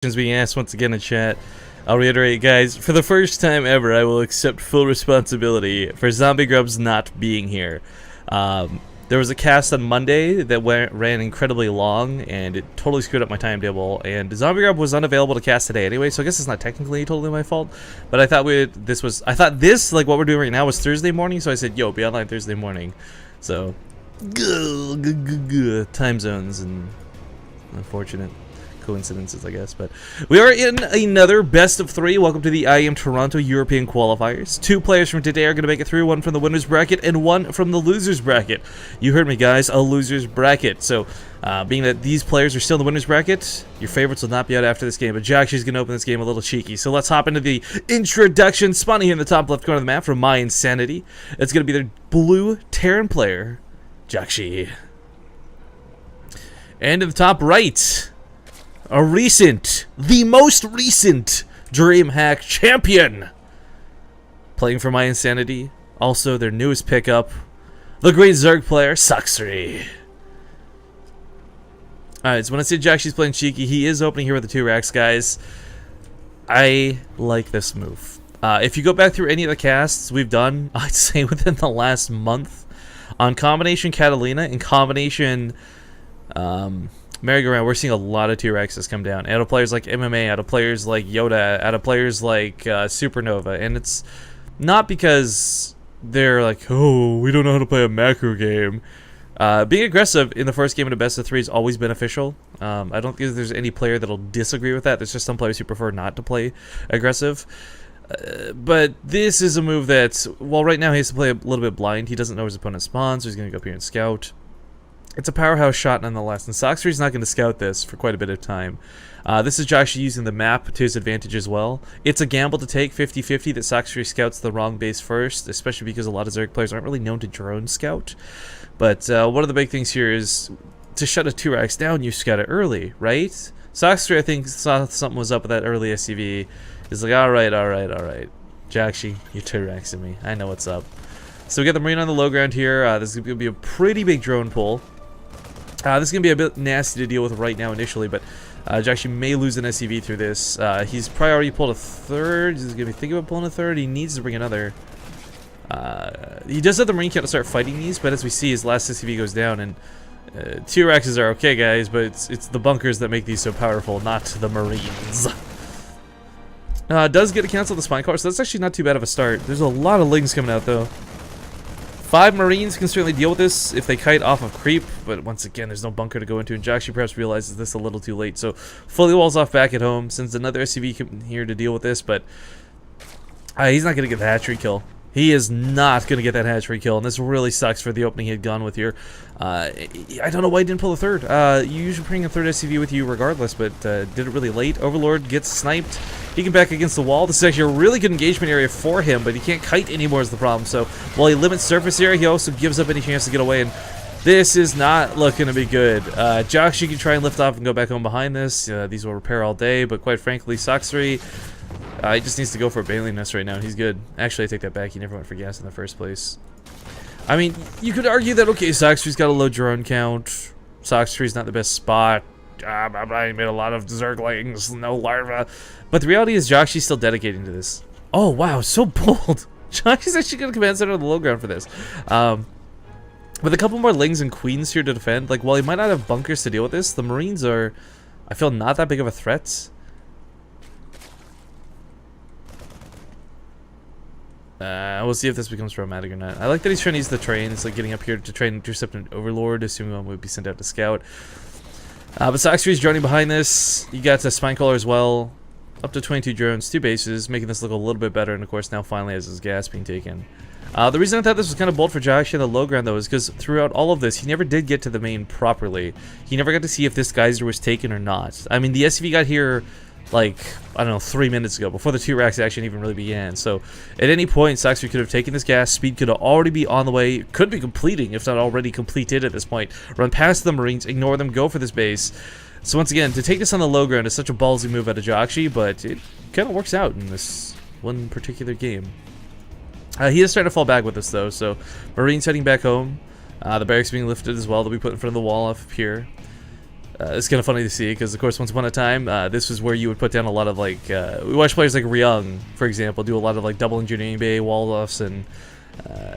Being asked once again in chat. I'll reiterate, guys, for the first time ever, I will accept full responsibility for Zombie Grubs not being here. There was a cast on Monday that ran incredibly long, and it totally screwed up my timetable, and Zombie Grub was unavailable to cast today anyway, so I guess it's not technically totally my fault, but I thought this, like what we're doing right now, was Thursday morning, so I said, yo, be online Thursday morning. So, time zones and unfortunate coincidences, I guess. But we are in another best of 3. Welcome to the IEM Toronto European Qualifiers. 2 players from today are going to make it through, one from the winners bracket and one from the losers bracket. You heard me, guys, a losers bracket. So being that these players are still in the winners bracket, your favorites will not be out after this game, but Jjakji is going to open this game a little cheeky. So let's hop into the introduction. Spawning here in the top left corner of the map from My Insanity. It's going to be their blue Terran player, Jjakji. And in the top right, the most recent DreamHack champion, playing for My Insanity. Also, their newest pickup, the great Zerg player, Sacsri. Alright, so when I say Jjakji's playing cheeky, he is opening here with the 2 racks, guys. I like this move. If you go back through any of the casts we've done, I'd say within the last month, on combination Catalina and combination Merry-Go-Round, we're seeing a lot of 2 Rexes come down. Out of players like MMA, out of players like Yoda, out of players like Supernova. And it's not because they're like, oh, we don't know how to play a macro game. Being aggressive in the first game in a best of 3 is always beneficial. I don't think there's any player that'll disagree with that. There's just some players who prefer not to play aggressive. But this is a move that, well, right now he has to play a little bit blind. He doesn't know his opponent spawns, so he's going to go up here and scout. It's a powerhouse shot nonetheless, and Sacsri's not going to scout this for quite a bit of time. This is actually using the map to his advantage as well. It's a gamble to take 50-50 that Sacsri scouts the wrong base first, especially because a lot of Zerg players aren't really known to drone scout. But one of the big things here is to shut a 2 racks down, you scout it early, right? Sacsri, I think, saw something was up with that early SCV. He's like, alright. Jjakji, you 2 racks at me. I know what's up. So we got the Marine on the low ground here. This is going to be a pretty big drone pull. This is going to be a bit nasty to deal with right now initially, but Jjakji may lose an SCV through this. He's probably already pulled a 3rd. He's going to be thinking about pulling a 3rd. He needs to bring another. He does have the Marine count to start fighting these, but as we see, his last SCV goes down, and 2 Rexes are okay, guys, but it's the bunkers that make these so powerful, not the Marines. Does get to cancel the Spine Collar, so that's actually not too bad of a start. There's a lot of Lings coming out, though. 5 Marines can certainly deal with this if they kite off of creep, but once again, there's no bunker to go into, and Jjakji perhaps realizes this a little too late, so fully walls off back at home, sends another SCV here to deal with this, but he's not going to get the hatchery kill. He is not going to get that hatchery kill, and this really sucks for the opening he had gone with here. I don't know why he didn't pull a 3rd. You usually bring a 3rd SCV with you regardless, but did it really late. Overlord gets sniped. He can back against the wall. This is actually a really good engagement area for him, but he can't kite anymore is the problem. So while he limits surface area, he also gives up any chance to get away, and this is not looking to be good. Jjakji can try and lift off and go back home behind this. These will repair all day, but quite frankly, Sacsri, he just needs to go for a Bailing Nest right now, and he's good. Actually, I take that back. He never went for gas in the first place. I mean, you could argue that, okay, Sacsri's got a low drone count. Sacsri's not the best spot. I made a lot of Zerglings, no larva. But the reality is Jjakji's still dedicating to this. Oh, wow, so bold. Jjakji's actually going to command center on the low ground for this. With a couple more Lings and Queens here to defend, like, while he might not have bunkers to deal with this, the Marines are, I feel, not that big of a threat. We'll see if this becomes problematic or not. I like that he's trying to use the train. It's like getting up here to try and intercept an Overlord, assuming one would be sent out to scout. But Sacsri's droning behind this. You got a Spine Collar as well. Up to 22 drones, 2 bases, making this look a little bit better. And of course, now finally has his gas being taken. The reason I thought this was kind of bold for Jjakji on the low ground, though, is because throughout all of this, he never did get to the main properly. He never got to see if this geyser was taken or not. I mean, the SCV got here, like, I don't know, 3 minutes ago, before the 2 racks action even really began. So, at any point, Sacsri could have taken this gas, speed could already be on the way, could be completing, if not already completed at this point. Run past the Marines, ignore them, go for this base. So once again, to take this on the low ground is such a ballsy move out of Jjakji, but it kind of works out in this one particular game. He is starting to fall back with this, though, so Marines heading back home. The barracks being lifted as well. They'll be put in front of the wall up here. It's kind of funny to see because, of course, once upon a time, this was where you would put down a lot of, like, we watch players like Ryung, for example, do a lot of, like, double engineering bay wall-offs, and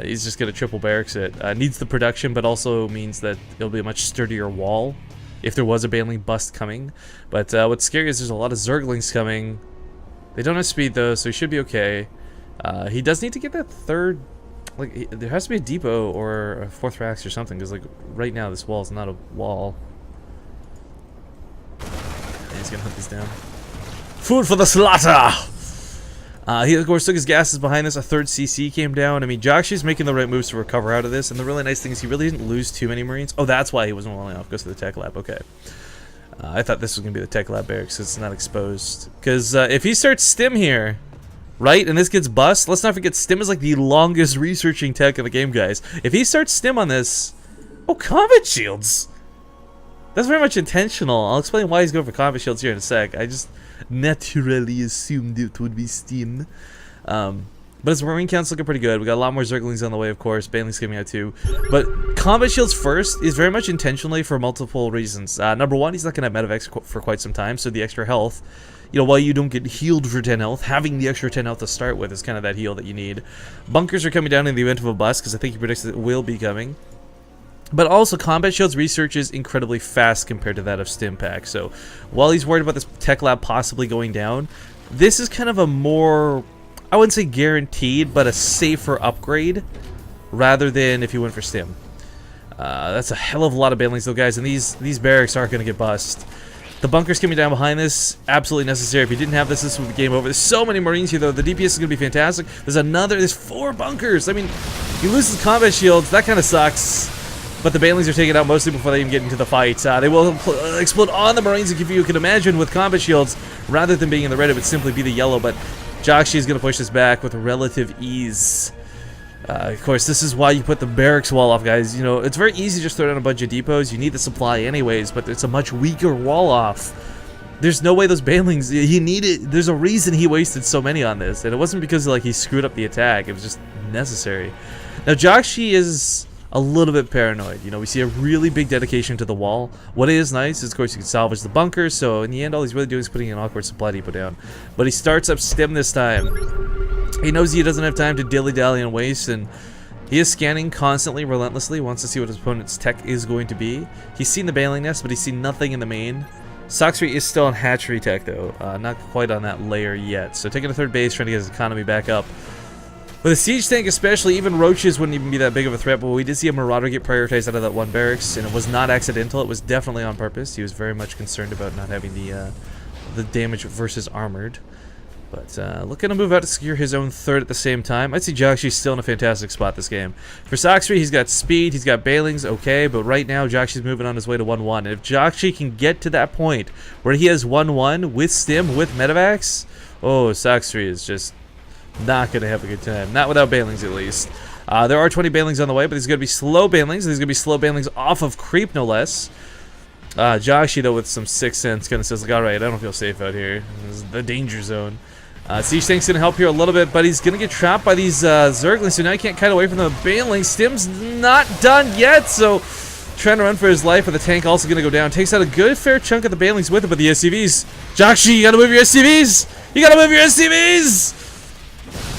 he's just going to triple barracks it. Needs the production, but also means that it'll be a much sturdier wall if there was a baneling bust coming. But what's scary is there's a lot of Zerglings coming. They don't have speed, though, so he should be okay. He does need to get that third... Like, there has to be a depot or a fourth racks or something, because, like, right now this wall is not a wall. He's gonna hunt these down. Food for the slaughter! He, of course, took his gases behind this. A third CC came down. I mean, Jjakji's making the right moves to recover out of this. And the really nice thing is he really didn't lose too many Marines. Oh, that's why he wasn't walling off. Goes to the tech lab. Okay. I thought this was going to be the tech lab barracks. It's not exposed. Because if he starts stim here, right, and this gets bust, let's not forget stim is like the longest researching tech in the game, guys. If he starts stim on this... Oh, combat shields! That's very much intentional. I'll explain why he's going for combat shields here in a sec. I just naturally assumed it would be Steam. But his Marine count's looking pretty good. We got a lot more Zerglings on the way, of course. Banelings coming out too. But combat shields first is very much intentionally for multiple reasons. Number one, he's not going to have medevacs for quite some time, so the extra health, you know, while you don't get healed for 10 health, having the extra 10 health to start with is kind of that heal that you need. Bunkers are coming down in the event of a bust, because I think he predicts that it will be coming. But also, Combat Shield's research is incredibly fast compared to that of Stimpack. So, while he's worried about this tech lab possibly going down, this is kind of a more, I wouldn't say guaranteed, but a safer upgrade, rather than if you went for Stim. That's a hell of a lot of banelings, though, guys, and these barracks aren't going to get bust. The bunkers coming down behind this, absolutely necessary. If you didn't have this, this would be game over. There's so many Marines here, though. The DPS is going to be fantastic. There's 4 bunkers. I mean, you lose his combat shields, that kind of sucks. But the banelings are taken out mostly before they even get into the fight. They will explode on the Marines, if you can imagine, with combat shields. Rather than being in the red, it would simply be the yellow. But Jjakji is going to push this back with relative ease. Of course, this is why you put the barracks wall off, guys. You know, it's very easy to just throw down a bunch of depots. You need the supply anyways, but it's a much weaker wall off. There's no way those banelings, he needed, there's a reason he wasted so many on this. And it wasn't because, like, he screwed up the attack. It was just necessary. Now, Jjakji is a little bit paranoid. You know, we see a really big dedication to the wall. What is nice is, of course, you can salvage the bunkers, so in the end, all he's really doing is putting an awkward supply depot down. But he starts up stim this time. He knows he doesn't have time to dilly-dally and waste, and he is scanning constantly, relentlessly, wants to see what his opponent's tech is going to be. He's seen the baneling nest, but he's seen nothing in the main. Sacsri is still on hatchery tech, though. Not quite on that layer yet. So taking a third base, trying to get his economy back up. With a siege tank especially, even roaches wouldn't even be that big of a threat, but we did see a marauder get prioritized out of that one barracks, and it was not accidental, it was definitely on purpose. He was very much concerned about not having the damage versus armored. But looking to move out to secure his own third at the same time. I'd see Jjakji's still in a fantastic spot this game. For Sacsri, he's got speed, he's got banelings, okay, but right now Jjakji's moving on his way to 1-1. And if Jjakji can get to that point where he has 1-1 with stim, with medevacs, oh, Sacsri is just not going to have a good time. Not without banelings, at least. There are 20 banelings on the way, but these are going to be slow banelings. These are going to be slow banelings off of creep, no less. Jjakji, though, with some 6th sense, kind of says, like, alright, I don't feel safe out here. This is the danger zone. Siege Tank's going to help here a little bit, but he's going to get trapped by these Zerglings, so now he can't kite away from the banelings. Stim's not done yet, so trying to run for his life, but the tank also going to go down. Takes out a good fair chunk of the banelings with it, but the SCVs. Jjakji, you got to move your SCVs! You got to move your SCVs!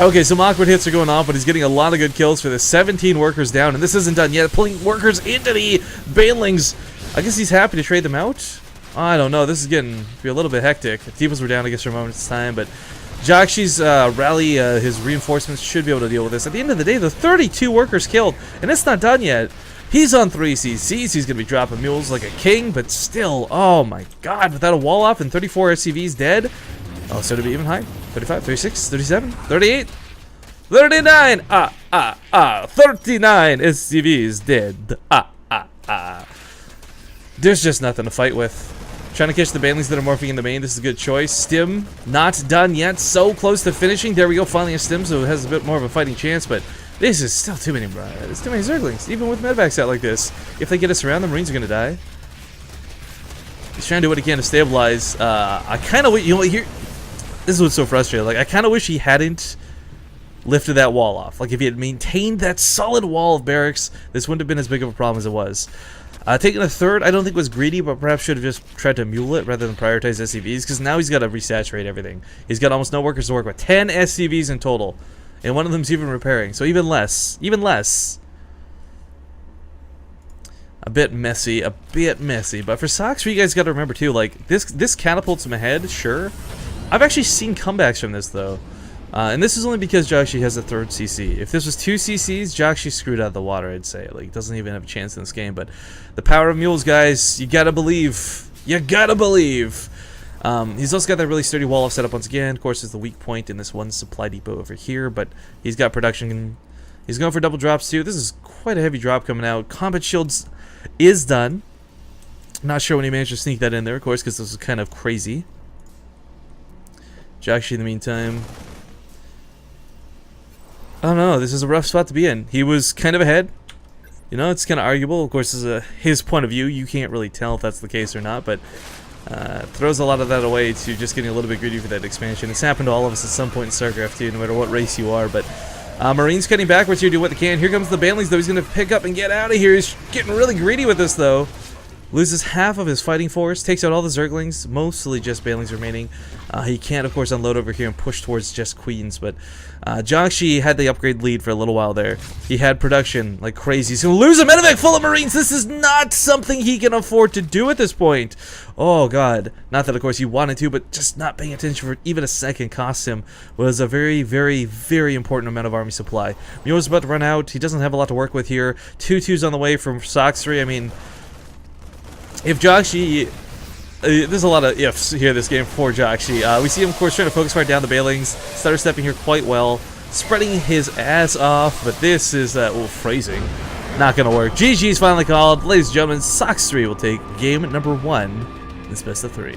Okay, some awkward hits are going on, but he's getting a lot of good kills for the 17 workers down, and this isn't done yet. Pulling workers into the banelings. I guess he's happy to trade them out? I don't know. This is getting to be a little bit hectic. Depots were down, I guess, for a moment's time, but Jjakji's rally, his reinforcements should be able to deal with this. At the end of the day, the 32 workers killed, and it's not done yet. He's on 3 CCs. He's going to be dropping mules like a king, but still, oh my god, without a wall off and 34 SCVs dead. Oh, so to be even high. 35, 36, 37, 38, 39, 39 SCVs dead. There's just nothing to fight with. Trying to catch the banelings that are morphing in the main. This is a good choice. Stim, not done yet. So close to finishing. There we go. Finally a Stim, so it has a bit more of a fighting chance, but this is still too many, it's too many Zerglings. Even with medevacs out like this. If they get us around, the Marines are going to die. He's trying to do what he can to stabilize. I kind of, you know, here, this is what's so frustrating. Like, I kind of wish he hadn't lifted that wall off. Like, if he had maintained that solid wall of barracks, this wouldn't have been as big of a problem as it was. Taking a third, I don't think was greedy, but perhaps should have just tried to mule it rather than prioritize SCVs, because now he's got to resaturate everything. He's got almost no workers to work with. 10 SCVs in total, and one of them's even repairing, so even less. Even less. A bit messy, but for Sacsri, you guys got to remember too, like, this catapults him ahead, sure. I've actually seen comebacks from this, though. And this is only because Jjakji has a third CC. If this was 2 CCs, Jjakji screwed out of the water, I'd say. Like, doesn't even have a chance in this game. But the power of mules, guys, you gotta believe. You gotta believe. He's also got that really sturdy wall set up once again. Of course, there's the weak point in this one supply depot over here. But he's got production. He's going for double drops, too. This is quite a heavy drop coming out. Combat shields is done. Not sure when he managed to sneak that in there, of course, because this is kind of crazy. Jjakji, in the meantime... I don't know, this is a rough spot to be in. He was kind of ahead. You know, it's kind of arguable. Of course, this is his point of view. You can't really tell if that's the case or not, but throws a lot of that away to just getting a little bit greedy for that expansion. It's happened to all of us at some point in StarCraft 2, no matter what race you are, but Marines cutting backwards here, do what they can. Here comes the Banelings, though. He's going to pick up and get out of here. He's getting really greedy with this, though. Loses half of his fighting force, takes out all the Zerglings, mostly just Banelings remaining. He can't, of course, unload over here and push towards just Queens, but Jjakji had the upgrade lead for a little while there. He had production like crazy. He's going to lose a medevac full of Marines. This is not something he can afford to do at this point. Oh, God. Not that, of course, he wanted to, but just not paying attention for even a second cost him was a very, very, very important amount of army supply. Mule's about to run out. He doesn't have a lot to work with here. 2-2s on the way from Sacsri. I mean... If Jjakji, there's a lot of ifs here this game for Jjakji. We see him, of course, trying to focus fire down the Banelings, stutter stepping here quite well, spreading his ass off, but this is, phrasing, not gonna work. GG's finally called. Ladies and gentlemen, Sacsri will take game number 1 in this best of 3.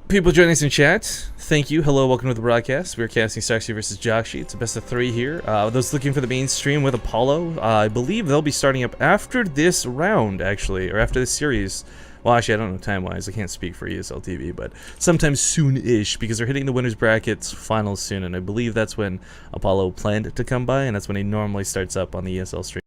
People joining us in chat, thank you. Hello, welcome to the broadcast. We're casting Sacsri versus Jjakji. It's a best of 3 here. Those looking for the main stream with Apollo, I believe they'll be starting up after this round, actually, or after this series. Well, actually, I don't know time-wise. I can't speak for ESL TV, but sometime soon-ish, because they're hitting the winners brackets finals soon, and I believe that's when Apollo planned to come by, and that's when he normally starts up on the ESL stream.